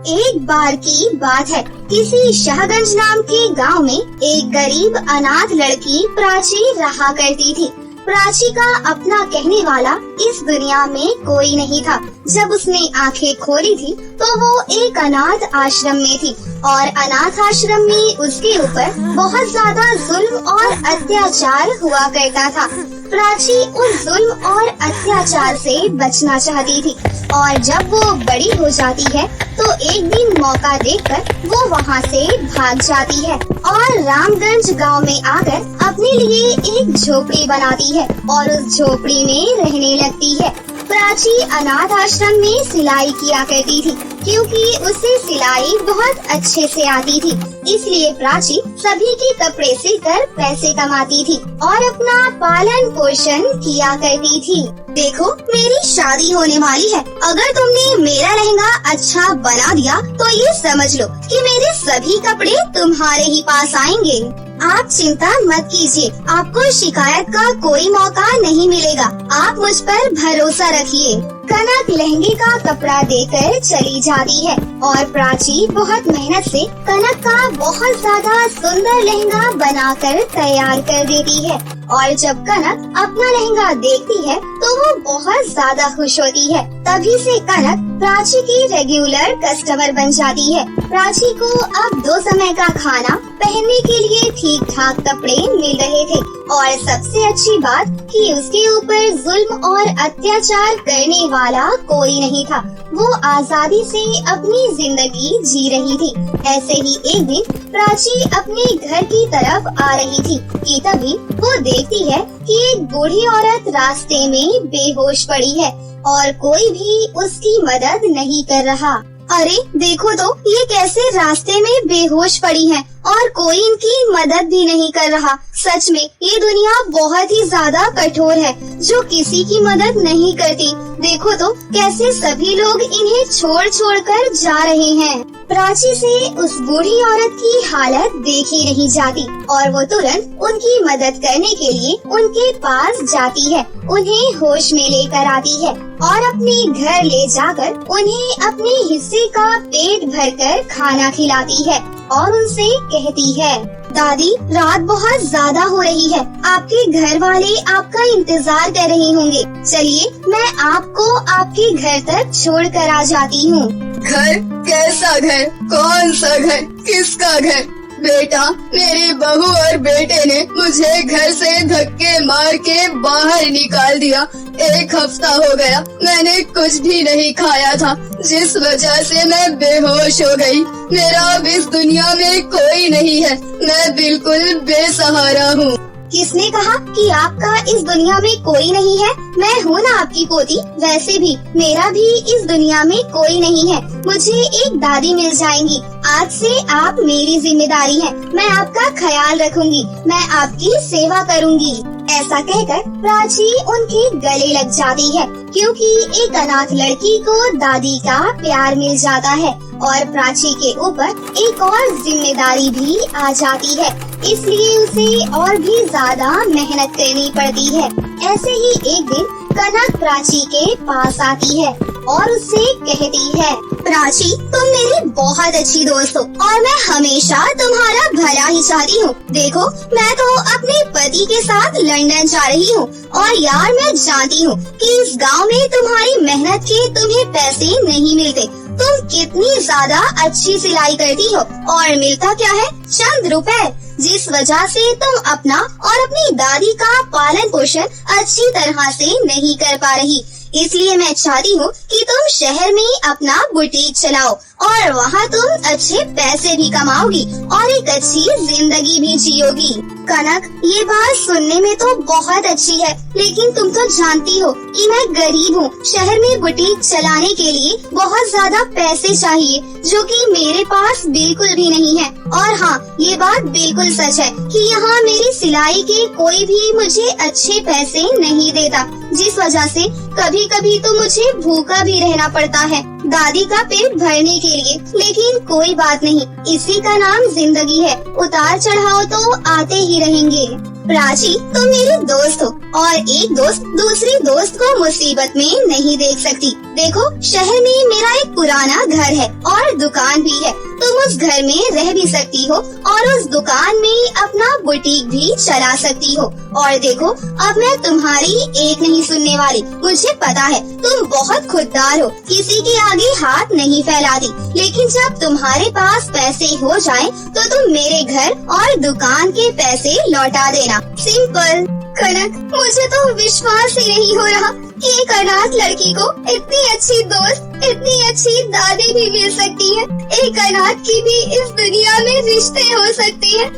एक बार की बात है, किसी शाहगंज नाम के गांव में एक गरीब अनाथ लड़की प्राची रहा करती थी। प्राची का अपना कहने वाला इस दुनिया में कोई नहीं था। जब उसने आंखें खोली थी तो वो एक अनाथ आश्रम में थी और अनाथ आश्रम में उसके ऊपर बहुत ज्यादा जुल्म और अत्याचार हुआ करता था। प्राची उस जुल्म और अत्याचार से बचना चाहती थी और जब वो बड़ी हो जाती है तो एक दिन मौका देखकर वो वहाँ से भाग जाती है और रामगंज गांव में आकर अपने लिए एक झोपड़ी बनाती है और उस झोपड़ी में रहने लगती है। प्राची अनाथ आश्रम में सिलाई किया करती थी क्योंकि उसे सिलाई बहुत अच्छे से आती थी। इसलिए प्राची सभी के कपड़े सिलकर पैसे कमाती थी और अपना पालन पोषण किया करती थी। देखो, मेरी शादी होने वाली है। अगर तुमने मेरा लहंगा अच्छा बना दिया तो ये समझ लो कि मेरे सभी कपड़े तुम्हारे ही पास आएंगे। आप चिंता मत कीजिए, आपको शिकायत का कोई मौका नहीं मिलेगा। आप मुझ पर भरोसा रखिए। कनक लहंगे का कपड़ा देकर चली जाती है और प्राची बहुत मेहनत से कनक का बहुत ज्यादा सुंदर लहंगा बनाकर तैयार कर देती है और जब कनक अपना लहंगा देखती है तो वो बहुत ज्यादा खुश होती है। तभी से कनक प्राची की रेगुलर कस्टमर बन जाती है। प्राची को अब 2 समय का खाना, पहनने के लिए ठीक ठाक कपड़े मिल रहे थे और सबसे अच्छी बात कि उसके ऊपर जुल्म और अत्याचार करने वाला कोई नहीं था। वो आजादी से अपनी जिंदगी जी रही थी। ऐसे ही एक दिन प्राची अपने घर की तरफ आ रही थी कि तभी वो देखती है कि एक बूढ़ी औरत रास्ते में बेहोश पड़ी है और कोई भी उसकी मदद नहीं कर रहा। अरे देखो तो, ये कैसे रास्ते में बेहोश पड़ी है और कोई इनकी मदद भी नहीं कर रहा। सच में ये दुनिया बहुत ही ज्यादा कठोर है जो किसी की मदद नहीं करती। देखो तो कैसे सभी लोग इन्हें छोड़ छोड़ कर जा रहे हैं। प्राची से उस बूढ़ी औरत की हालत देखी नहीं जाती और वो तुरंत उनकी मदद करने के लिए उनके पास जाती है, उन्हें होश में लेकर आती है और अपने घर ले जाकर उन्हें अपने हिस्से का पेट भरकर खाना खिलाती है और उनसे कहती है, दादी, रात बहुत ज्यादा हो रही है। आपके घर वाले आपका इंतजार कर रहे होंगे। चलिए, मैं आपको आपके घर तक छोड़ कर आ जाती हूँ। घर? कैसा घर? कौन सा घर? किसका घर? बेटा, मेरी बहू और बेटे ने मुझे घर से धक्के मार के बाहर निकाल दिया। 1 हफ्ता हो गया, मैंने कुछ भी नहीं खाया था, जिस वजह से मैं बेहोश हो गई। मेरा अब इस दुनिया में कोई नहीं है, मैं बिल्कुल बेसहारा हूँ। किसने कहा कि आपका इस दुनिया में कोई नहीं है? मैं हूँ ना आपकी पोती। वैसे भी मेरा भी इस दुनिया में कोई नहीं है। मुझे एक दादी मिल जाएंगी। आज से आप मेरी जिम्मेदारी है। मैं आपका ख्याल रखूंगी, मैं आपकी सेवा करूंगी। ऐसा कहकर प्राची उनके गले लग जाती है क्योंकि एक अनाथ लड़की को दादी का प्यार मिल जाता है और प्राची के ऊपर एक और जिम्मेदारी भी आ जाती है, इसलिए उसे और भी ज्यादा मेहनत करनी पड़ती है। ऐसे ही एक दिन कनक प्राची के पास आती है और उससे कहती है, प्राची, तुम मेरी बहुत अच्छी दोस्त हो और मैं हमेशा तुम्हारा भला ही चाहती हूँ। देखो, मैं तो अपने पति के साथ लंदन जा रही हूँ और यार, मैं जानती हूँ कि इस गांव में तुम्हारी मेहनत के तुम्हें पैसे नहीं मिलते। तुम कितनी ज्यादा अच्छी सिलाई करती हो और मिलता क्या है? चंद रुपए, जिस वजह से तुम अपना और अपनी दादी का पालन पोषण अच्छी तरह से नहीं कर पा रही। इसलिए मैं चाहती हूँ कि तुम शहर में अपना बुटीक चलाओ और वहाँ तुम अच्छे पैसे भी कमाओगी और एक अच्छी जिंदगी भी जियोगी। कनक, ये बात सुनने में तो बहुत अच्छी है, लेकिन तुम तो जानती हो कि मैं गरीब हूँ। शहर में बुटीक चलाने के लिए बहुत ज्यादा पैसे चाहिए जो कि मेरे पास बिल्कुल भी नहीं है। और हाँ, ये बात बिल्कुल सच है कि यहाँ मेरी सिलाई के कोई भी मुझे अच्छे पैसे नहीं देता, जिस वजह से कभी कभी तो मुझे भूखा भी रहना पड़ता है दादी का पेट भरने के लिए। लेकिन कोई बात नहीं, इसी का नाम जिंदगी है। उतार चढ़ाव तो आते ही रहेंगे। प्राची, तुम मेरी दोस्त हो और एक दोस्त दूसरी दोस्त को मुसीबत में नहीं देख सकती। देखो, शहर में मेरा एक पुराना घर है और दुकान भी है। तुम उस घर में रह भी सकती हो और उस दुकान में अपना बुटीक भी चला सकती हो। और देखो, अब मैं तुम्हारी एक नहीं सुनने वाली। मुझे पता है तुम बहुत खुददार हो, किसी के आगे हाथ नहीं फैलाती। लेकिन जब तुम्हारे पास पैसे हो जाएं, तो तुम मेरे घर और दुकान के पैसे लौटा देना। सिंपल। कनक, मुझे तो विश्वास ही नहीं हो रहा कि एक अनाथ लड़की को इतनी अच्छी दोस्त, इतनी अच्छी दादी भी मिल सकती है। एक अनाथ की भी इस दुनिया में रिश्ते हो सकते हैं,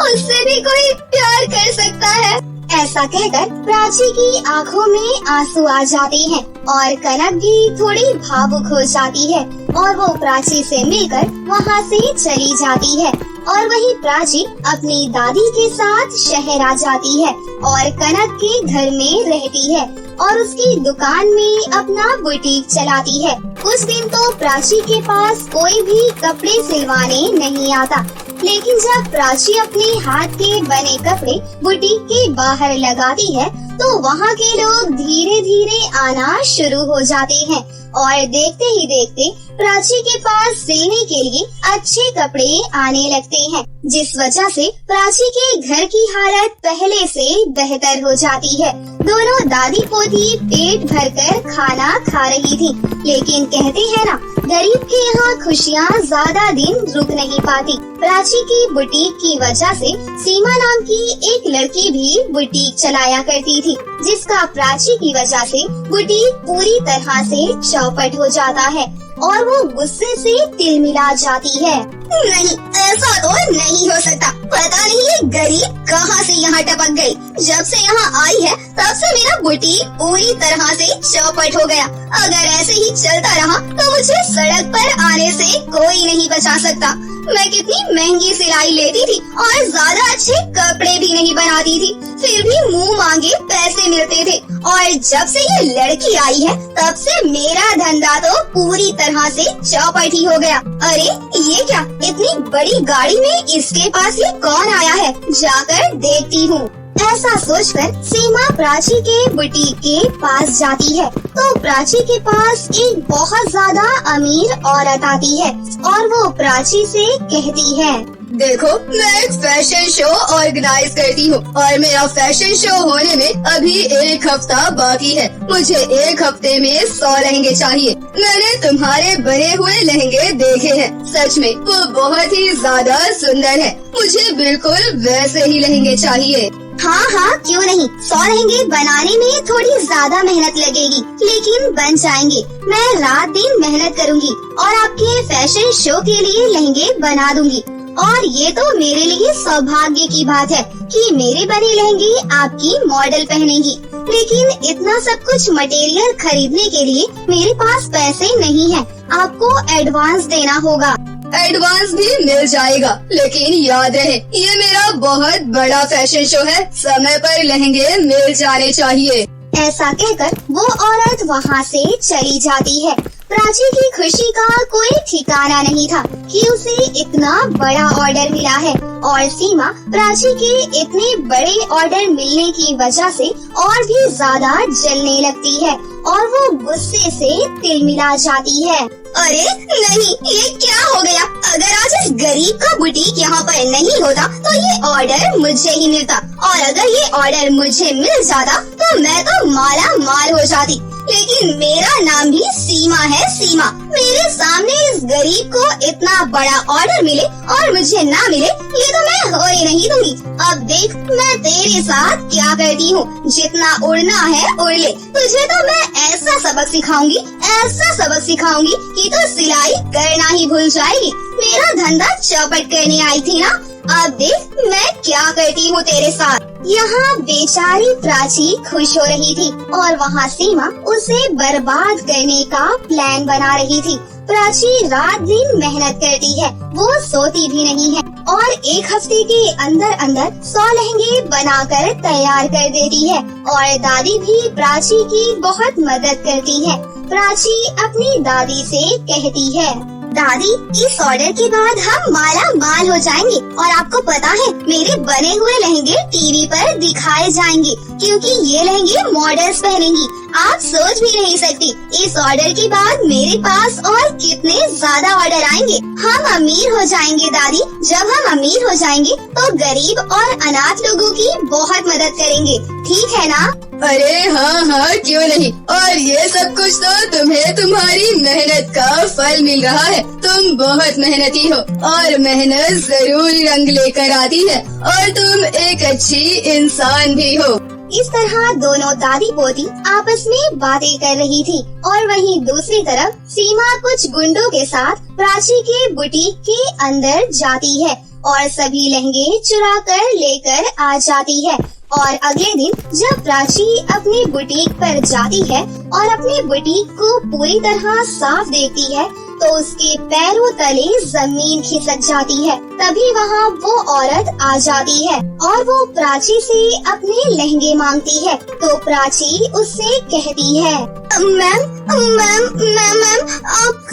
उससे भी कोई प्यार कर सकता है। ऐसा कहकर प्राची की आंखों में आंसू आ जाते हैं और कनक भी थोड़ी भावुक हो जाती है और वो प्राची से मिलकर वहाँ से चली जाती है। और वही प्राची अपनी दादी के साथ शहर आ जाती है और कनक के घर में रहती है और उसकी दुकान में अपना बुटीक चलाती है। कुछ दिन तो प्राची के पास कोई भी कपड़े सिलवाने नहीं आता, लेकिन जब प्राची अपने हाथ के बने कपड़े बुटीक के बाहर लगाती है, तो वहाँ के लोग धीरे धीरे आना शुरू हो जाते हैं और देखते ही देखते प्राची के पास सिलने के लिए अच्छे कपड़े आने लगते हैं, जिस वजह से प्राची के घर की हालत पहले से बेहतर हो जाती है। दोनों दादी पोती पेट भरकर खाना खा रही थी, लेकिन कहते हैं ना, गरीब के यहाँ खुशियाँ ज्यादा दिन रुक नहीं पाती। प्राची की बुटीक की वजह से सीमा नाम की एक लड़की भी बुटीक चलाया करती थी, जिसका प्राची की वजह से बुटीक पूरी तरह से चौपट हो जाता है और वो गुस्से से तिलमिला जाती है। नहीं, ऐसा तो नहीं हो सकता। पता नहीं ये गरीब कहाँ से यहाँ टपक गई। जब से यहाँ आई है तब से मेरा बुटीक पूरी तरह से चौपट हो गया। अगर ऐसे ही चलता रहा तो मुझे सड़क पर आने से कोई नहीं बचा सकता। मैं कितनी महंगी सिलाई लेती थी और ज्यादा अच्छे कपड़े भी नहीं बनाती थी, फिर भी मुंह मांगे पैसे मिलते थे। और जब से ये लड़की आई है तब से मेरा धंधा तो पूरी तरह से चौपट ही हो गया। अरे ये क्या, इतनी बड़ी गाड़ी में इसके पास ये कौन आया है? जाकर देखती हूँ। ऐसा सोचकर सीमा प्राची के बुटीक के पास जाती है, तो प्राची के पास एक बहुत ज्यादा अमीर औरत आती है और वो प्राची से कहती है, देखो, मैं एक फैशन शो ऑर्गेनाइज करती हूँ और मेरा फैशन शो होने में अभी 1 हफ्ता बाकी है। मुझे 1 हफ्ते में 100 लहंगे चाहिए। मैंने तुम्हारे बने हुए लहंगे देखे हैं, सच में वो बहुत ही ज्यादा सुंदर है। मुझे बिल्कुल वैसे ही लहंगे चाहिए। हाँ हाँ, क्यों नहीं। 100 लहंगे बनाने में थोड़ी ज्यादा मेहनत लगेगी, लेकिन बन जाएंगे। मैं रात दिन मेहनत करूँगी और आपके फैशन शो के लिए लहंगे बना दूंगी। और ये तो मेरे लिए सौभाग्य की बात है कि मेरे बने लहंगे आपकी मॉडल पहनेंगी। लेकिन इतना सब कुछ मटेरियल खरीदने के लिए मेरे पास पैसे नहीं है। आपको एडवांस देना होगा। एडवांस भी मिल जाएगा, लेकिन याद रहे ये मेरा बहुत बड़ा फैशन शो है, समय पर लहंगे मिल जाने चाहिए। ऐसा कहकर वो औरत वहाँ से चली जाती है। प्राची की खुशी का कोई ठिकाना नहीं था कि उसे इतना बड़ा ऑर्डर मिला है और सीमा प्राची के इतने बड़े ऑर्डर मिलने की वजह से और भी ज्यादा जलने लगती है और वो गुस्से से तिलमिला जाती है। अरे नहीं, ये क्या हो गया? अगर आज इस गरीब का बुटीक यहाँ पर नहीं होता तो ये ऑर्डर मुझे ही मिलता, और अगर ये ऑर्डर मुझे मिल जाता तो मैं तो माला माल हो जाती। लेकिन मेरा नाम भी सीमा है, सीमा। मेरे सामने इस गरीब को इतना बड़ा ऑर्डर मिले और मुझे ना मिले, ये तो मैं होने नहीं दूंगी। अब देख मैं तेरे साथ क्या करती हूँ। जितना उड़ना है उड़ ले। तुझे तो मैं ऐसा सबक सिखाऊंगी, ऐसा सबक सिखाऊंगी कि तू सिलाई करना ही भूल जाएगी। मेरा धंधा चौपट करने आई थी ना, अब देख मैं क्या करती हूँ तेरे साथ। यहाँ बेचारी प्राची खुश हो रही थी और वहाँ सीमा उसे बर्बाद करने का प्लान बना रही थी। प्राची रात दिन मेहनत करती है, वो सोती भी नहीं है और 1 हफ्ते के अंदर अंदर 100 लहंगे बनाकर तैयार कर देती है और दादी भी प्राची की बहुत मदद करती है। प्राची अपनी दादी से कहती है, दादी, इस ऑर्डर के बाद हम माला माल हो जाएंगे और आपको पता है मेरे बने हुए लहंगे टीवी पर दिखाए जाएंगे क्योंकि ये लहंगे मॉडल्स पहनेंगी। आप सोच भी नहीं सकती इस ऑर्डर के बाद मेरे पास और कितने ज्यादा ऑर्डर आएंगे। हम अमीर हो जाएंगे दादी। जब हम अमीर हो जाएंगे तो गरीब और अनाथ लोगों की बहुत मदद करेंगे, ठीक है ना? अरे हाँ हाँ, क्यों नहीं। और ये सब कुछ तो तुम्हें तुम्हारी मेहनत का फल मिल रहा है। तुम बहुत मेहनती हो और मेहनत जरूर रंग लेकर आती है और तुम एक अच्छी इंसान भी हो। इस तरह दोनों दादी पोती आपस में बातें कर रही थी और वहीं दूसरी तरफ सीमा कुछ गुंडों के साथ प्राची के बुटीक के अंदर जाती है और सभी लहंगे चुरा कर लेकर आ जाती है। और अगले दिन जब प्राची अपनी बुटीक पर जाती है और अपनी बुटीक को पूरी तरह साफ देखती है तो उसके पैरों तले जमीन खिसक जाती है। तभी वहाँ वो औरत आ जाती है और वो प्राची से अपने लहंगे मांगती है। तो प्राची उससे कहती है, मैम मैम मैम मैम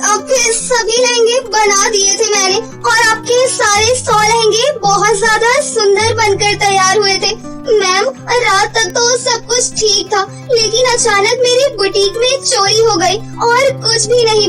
आपके सभी लहंगे बना दिए थे मैंने और आपके सारे 100 लहंगे बहुत ज्यादा सुंदर बनकर तैयार हुए थे। मैम, रात तक तो सब कुछ ठीक था लेकिन अचानक मेरी बुटीक में चोरी हो गई और कुछ भी नहीं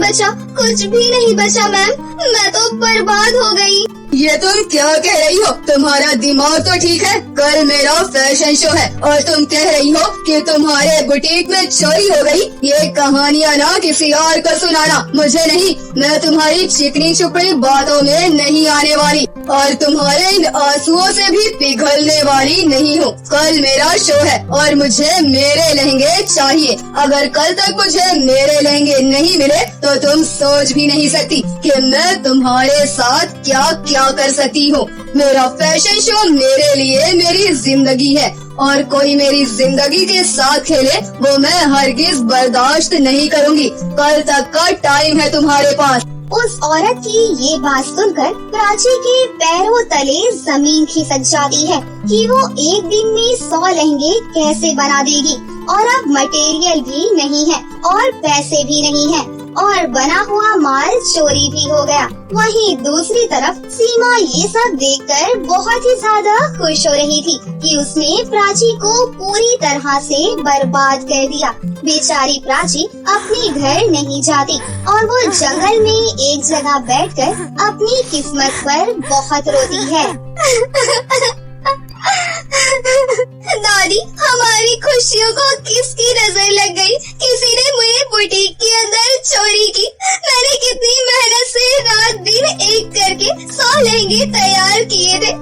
बचा मैम। मैं तो बर्बाद हो गई। ये तुम क्या कह रही हो? तुम्हारा दिमाग तो ठीक है? कल मेरा फैशन शो है और तुम कह रही हो कि तुम्हारे बुटीक में चोरी हो गई। ये कहानियाँ ना किसी और को सुनाना, मुझे नहीं। मैं तुम्हारी चिकनी चुपड़ी बातों में नहीं आने वाली और तुम्हारे इन आंसुओं से भी पिघलने वाली नहीं हूँ। कल मेरा शो है और मुझे मेरे लहंगे चाहिए। अगर कल तक मुझे मेरे लहंगे नहीं मिले तो तुम सोच भी नहीं सकती कि मैं तुम्हारे साथ क्या क्या कर सकती हूँ। मेरा फैशन शो मेरे लिए मेरी जिंदगी है और कोई मेरी जिंदगी के साथ खेले वो मैं हरगिज बर्दाश्त नहीं करूँगी। कल तक का टाइम है तुम्हारे पास। उस औरत की ये बात सुनकर प्राची के पैरों तले जमीन खिसक जाती है कि वो एक दिन में 100 लहंगे कैसे बना देगी और अब मटेरियल भी नहीं है और पैसे भी नहीं है और बना हुआ माल चोरी भी हो गया। वहीं दूसरी तरफ सीमा ये सब देखकर बहुत ही ज्यादा खुश हो रही थी कि उसने प्राची को पूरी तरह से बर्बाद कर दिया। बेचारी प्राची अपने घर नहीं जाती और वो जंगल में एक जगह बैठकर अपनी किस्मत पर बहुत रोती है। दादी, हमारी खुशियों को किसकी नजर लग गई? किसी ने मेरे बुटीक के अंदर चोरी की। मैंने कितनी मेहनत से रात दिन एक करके 100 लहंगे तैयार किए थे।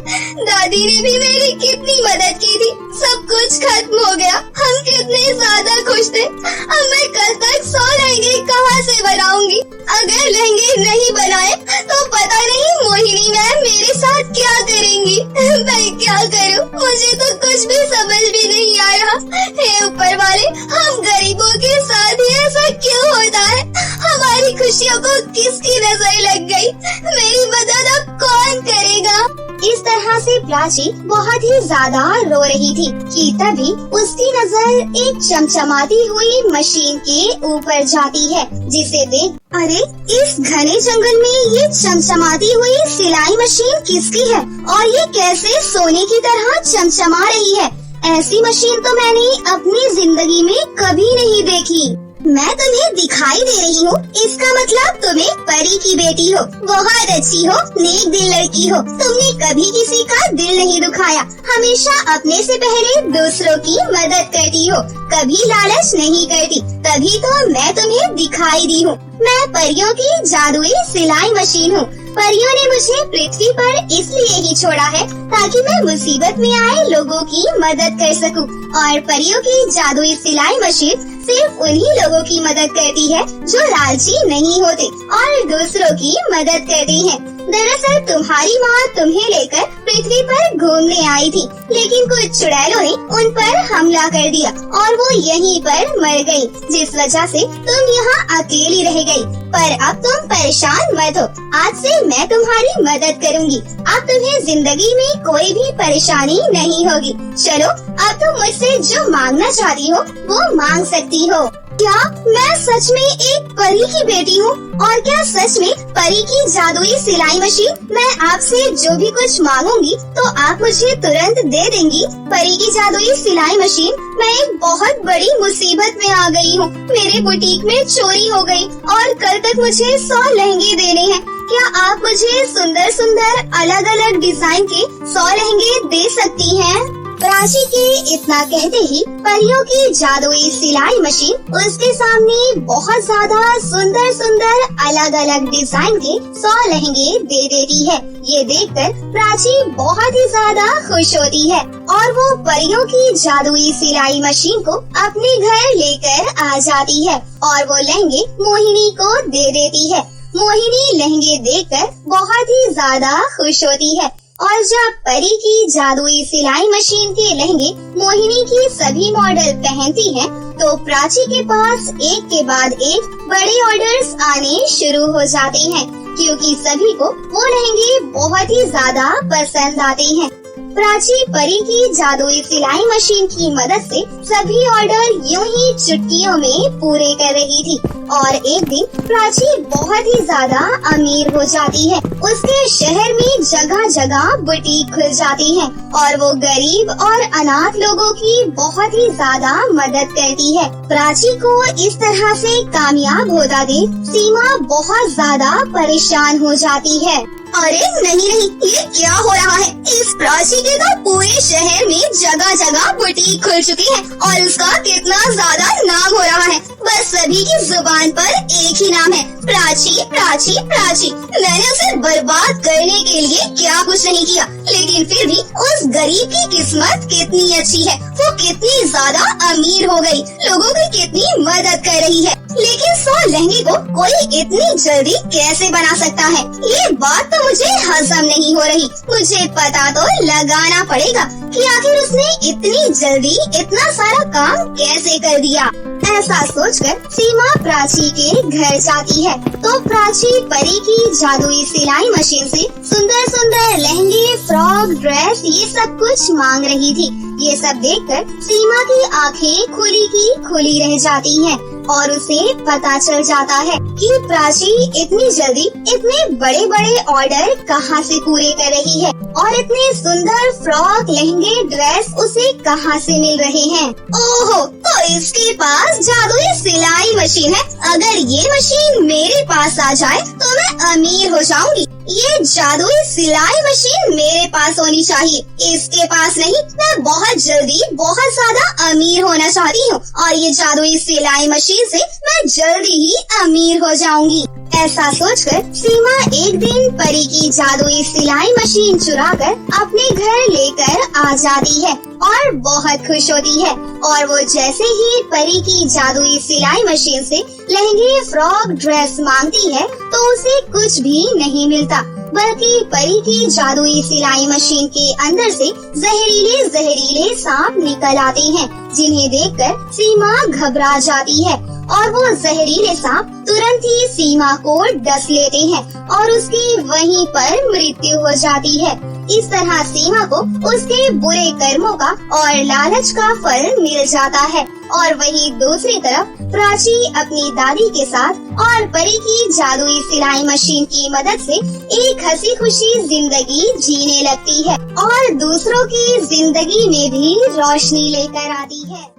दादी ने भी मेरी कितनी मदद की थी। सब कुछ खत्म हो गया। हम कितने ज्यादा खुश थे। अब मैं कल तक 100 लहंगे कहाँ से बनाऊंगी? अगर लहंगे नहीं बनाए तो पता नहीं मोहिनी मैम मेरे साथ क्या करेंगी। मैं क्या करूं? मुझे तो कुछ भी समझ भी नहीं आ रहा। हे ऊपर वाले, हम गरीबों के साथ ही ऐसा क्यों होता है? हमारी खुशियों को किसकी नजर लग गई? मेरी मदद अब कौन करेगा? इस तरह से प्राची बहुत ही ज्यादा रो रही थी कि तभी उसकी नजर एक चमचमाती हुई मशीन के ऊपर जाती है, जिसे देख अरे इस घने जंगल में ये चमचमाती हुई सिलाई मशीन किसकी है और ये कैसे सोने की तरह चमचमा रही है? ऐसी मशीन तो मैंने अपनी जिंदगी में कभी नहीं देखी। मैं तुम्हें दिखाई दे रही हूँ, इसका मतलब तुम एक परी की बेटी हो, बहुत अच्छी हो, नेक दिल लड़की हो। तुमने कभी किसी का दिल नहीं दुखाया, हमेशा अपने से पहले दूसरों की मदद करती हो, कभी लालच नहीं करती। तभी तो मैं तुम्हें दिखाई दी हूँ। मैं परियों की जादुई सिलाई मशीन हूँ। परियों ने मुझे पृथ्वी पर इसलिए ही छोड़ा है ताकि मैं मुसीबत में आए लोगों की मदद कर सकूं। और परियों की जादुई सिलाई मशीन सिर्फ उन्हीं लोगों की मदद करती है जो लालची नहीं होते और दूसरों की मदद करते हैं। दरअसल तुम्हारी माँ तुम्हें लेकर पृथ्वी पर घूमने आई थी, लेकिन कुछ चुड़ैलों ने उन पर हमला कर दिया और वो यहीं पर मर गई, जिस वजह से तुम यहाँ अकेली रह गई। पर अब तुम परेशान मत हो, आज से मैं तुम्हारी मदद करूँगी। अब तुम्हें जिंदगी में कोई भी परेशानी नहीं होगी। चलो अब तुम मुझसे जो मांगना चाहती हो वो मांग सकती हो। क्या मैं सच में एक परी की बेटी हूँ? और क्या सच में परी की जादुई सिलाई मशीन? मैं आपसे जो भी कुछ मांगूंगी तो आप मुझे तुरंत दे देंगी? परी की जादुई सिलाई मशीन, मैं एक बहुत बड़ी मुसीबत में आ गई हूँ। मेरे बुटीक में चोरी हो गई और कल तक मुझे 100 लहंगे देने हैं। क्या आप मुझे सुंदर सुंदर अलग अलग डिजाइन के 100 लहंगे दे सकती हैं? प्राची के इतना कहते ही परियों की जादुई सिलाई मशीन उसके सामने बहुत ज्यादा सुंदर सुंदर अलग अलग डिजाइन के 100 लहंगे दे देती है। ये देखकर प्राची बहुत ही ज्यादा खुश होती है और वो परियों की जादुई सिलाई मशीन को अपने घर लेकर आ जाती है और वो लहंगे मोहिनी को दे देती है। मोहिनी लहंगे देखकर बहुत ही ज्यादा खुश होती है और जब परी की जादुई सिलाई मशीन के लहंगे मोहिनी की सभी मॉडल पहनती हैं, तो प्राची के पास एक के बाद एक बड़े ऑर्डर्स आने शुरू हो जाते हैं, क्योंकि सभी को वो लहंगे बहुत ही ज्यादा पसंद आते हैं। प्राची परी की जादुई सिलाई मशीन की मदद से सभी ऑर्डर यूं ही चुटकियों में पूरे कर रही थी और एक दिन प्राची बहुत ही ज्यादा अमीर हो जाती है। उसके शहर में जगह जगह बुटीक खुल जाती है और वो गरीब और अनाथ लोगों की बहुत ही ज्यादा मदद करती है। प्राची को इस तरह से कामयाब होता देख सीमा बहुत ज्यादा परेशान हो जाती है। अरे नहीं, ये क्या हो रहा है? इस प्राची के तो पूरे शहर में जगह जगह बुटीक खुल चुकी है और उसका कितना ज्यादा नाम हो रहा है। बस सभी की जुबान पर एक ही नाम है, प्राची प्राची प्राची। मैंने उसे बर्बाद करने के लिए क्या कुछ नहीं किया, लेकिन फिर भी उस गरीब की किस्मत कितनी अच्छी है। वो कितनी ज्यादा अमीर हो गई, लोगों की कितनी मदद कर रही है। लेकिन 100 लहंगे को कोई इतनी जल्दी कैसे बना सकता है? ये बात तो मुझे हजम नहीं हो रही। मुझे पता तो लगाना पड़ेगा कि आखिर उसने इतनी जल्दी इतना सारा काम कैसे कर दिया। ऐसा सोचकर सीमा प्राची के घर जाती है तो प्राची परी की जादुई सिलाई मशीन से सुंदर सुंदर लहंगे, फ्रॉक, ड्रेस ये सब कुछ मांग रही थी। ये सब देखकर सीमा की आंखें खुली की खुली रह जाती हैं और उसे पता चल जाता है कि प्राची इतनी जल्दी इतने बड़े बड़े ऑर्डर कहाँ से पूरे कर रही है और इतने सुंदर फ्रॉक, लहंगे, ड्रेस उसे कहाँ से मिल रहे हैं। ओहो, तो इसके पास जादुई सिलाई मशीन है। अगर ये मशीन मेरे पास आ जाए तो मैं अमीर हो जाऊंगी। ये जादुई सिलाई मशीन मेरे पास होनी चाहिए, इसके पास नहीं। मैं बहुत जल्दी बहुत ज्यादा अमीर होना चाहती हूँ और ये जादुई सिलाई मशीन से मैं जल्दी ही अमीर हो जाऊंगी। ऐसा सोचकर सीमा एक दिन परी की जादुई सिलाई मशीन चुराकर अपने घर लेकर आ जाती है और बहुत खुश होती है। और वो जैसे ही परी की जादुई सिलाई मशीन से लहंगे, फ्रॉक, ड्रेस मांगती है तो उसे कुछ भी नहीं मिलता, बल्कि परी की जादुई सिलाई मशीन के अंदर से जहरीले जहरीले सांप निकल आते हैं, जिन्हें देखकर सीमा घबरा जाती है और वो जहरीले सांप तुरंत ही सीमा को डस लेते हैं और उसकी वहीं पर मृत्यु हो जाती है। इस तरह सीमा को उसके बुरे कर्मों का और लालच का फल मिल जाता है और वहीं दूसरी तरफ प्राची अपनी दादी के साथ और परी की जादुई सिलाई मशीन की मदद से एक हंसी खुशी जिंदगी जीने लगती है और दूसरों की जिंदगी में भी रोशनी लेकर आती है।